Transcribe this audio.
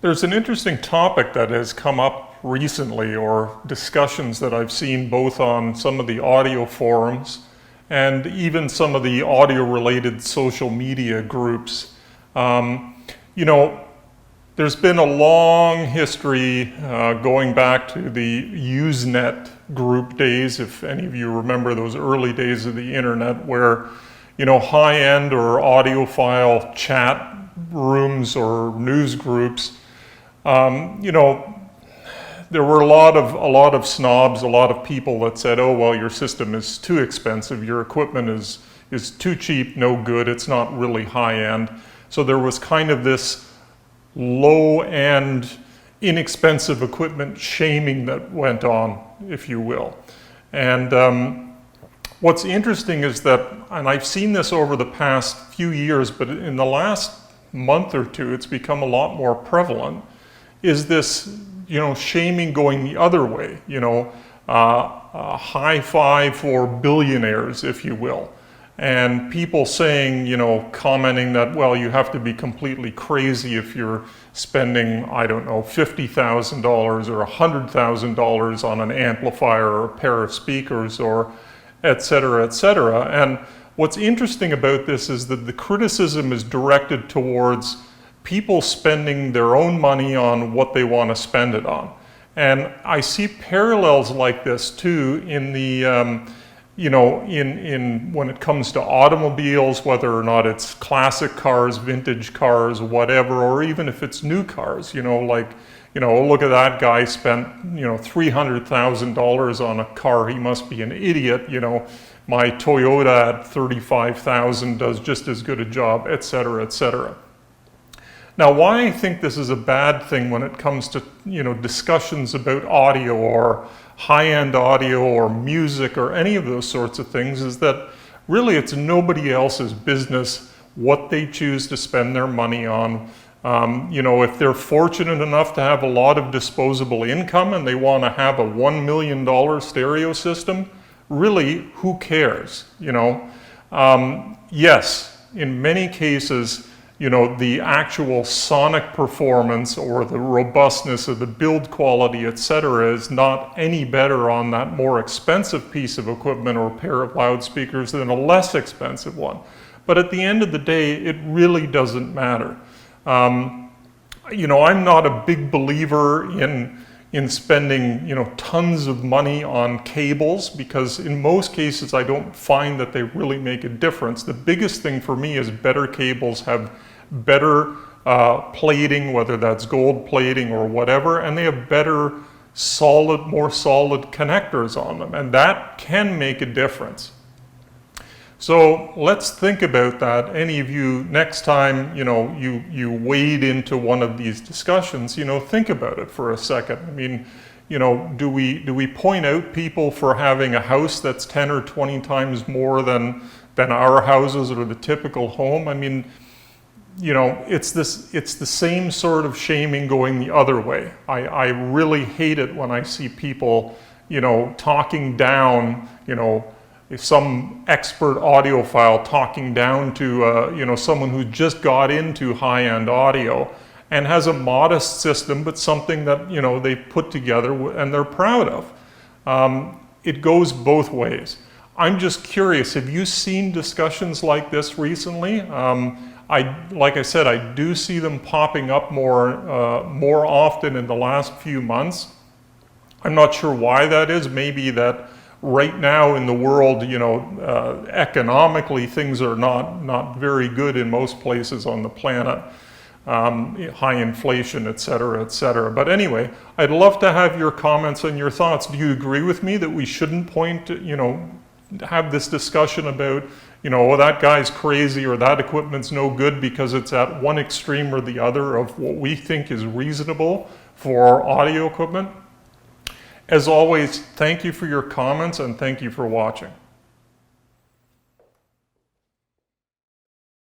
There's an interesting topic that has come up recently, or discussions that I've seen both on some of the audio forums and even some of the audio-related social media groups. You know, there's been a long history going back to the Usenet group days, if any of you remember those early days of the internet, where, you know, high-end or audiophile chat rooms or news groups, you know, there were a lot of snobs, a lot of people that said, oh, well, your system is too expensive, your equipment is too cheap, no good, it's not really high-end. So there was kind of this low-end, inexpensive equipment shaming that went on, if you will. And what's interesting is that, and I've seen this over the past few years, but in the last month or two, it's become a lot more prevalent, is this, you know, shaming going the other way, you know, high five for billionaires, if you will. And people saying, you know, commenting that, well, you have to be completely crazy if you're spending, I don't know, $50,000 or $100,000 on an amplifier or a pair of speakers, or et cetera, et cetera. And what's interesting about this is that the criticism is directed towards people spending their own money on what they want to spend it on. And I see parallels like this too in the, you know, in when it comes to automobiles, whether or not it's classic cars, vintage cars, whatever, or even if it's new cars, you know, like, you know, look at that guy spent, you know, $300,000 on a car, he must be an idiot, you know, my Toyota at $35,000 does just as good a job, et cetera, et cetera. Now, why I think this is a bad thing when it comes to, you know, discussions about audio or high-end audio or music or any of those sorts of things is that really it's nobody else's business what they choose to spend their money on. You know, if they're fortunate enough to have a lot of disposable income and they want to have a $1 million stereo system, really, who cares, you know? Yes, in many cases, you know, the actual sonic performance or the robustness of the build quality, et cetera, is not any better on that more expensive piece of equipment or pair of loudspeakers than a less expensive one. But at the end of the day, it really doesn't matter. You know, I'm not a big believer in spending, you know, tons of money on cables, because in most cases I don't find that they really make a difference. The biggest thing for me is better cables have better plating, whether that's gold plating or whatever, and they have better solid, more solid connectors on them, and that can make a difference. So let's think about that. Any of you, next time, you know, you wade into one of these discussions, you know, think about it for a second. I mean, you know, do we point out people for having a house that's 10 or 20 times more than our houses or the typical home? I mean, you know, it's the same sort of shaming going the other way. I really hate it when I see people, you know, talking down, you know, if some expert audiophile talking down to, you know, someone who just got into high-end audio and has a modest system, but something that, you know, they put together and they're proud of. It goes both ways. I'm just curious, have you seen discussions like this recently? Like I said, I do see them popping up more often in the last few months. I'm not sure why that is. Maybe that right now in the world, you know, economically things are not very good in most places on the planet. High inflation, et cetera, et cetera. But anyway, I'd love to have your comments and your thoughts. Do you agree with me that we shouldn't you know, have this discussion about, you know, well, that guy's crazy or that equipment's no good because it's at one extreme or the other of what we think is reasonable for audio equipment? As always, thank you for your comments and thank you for watching.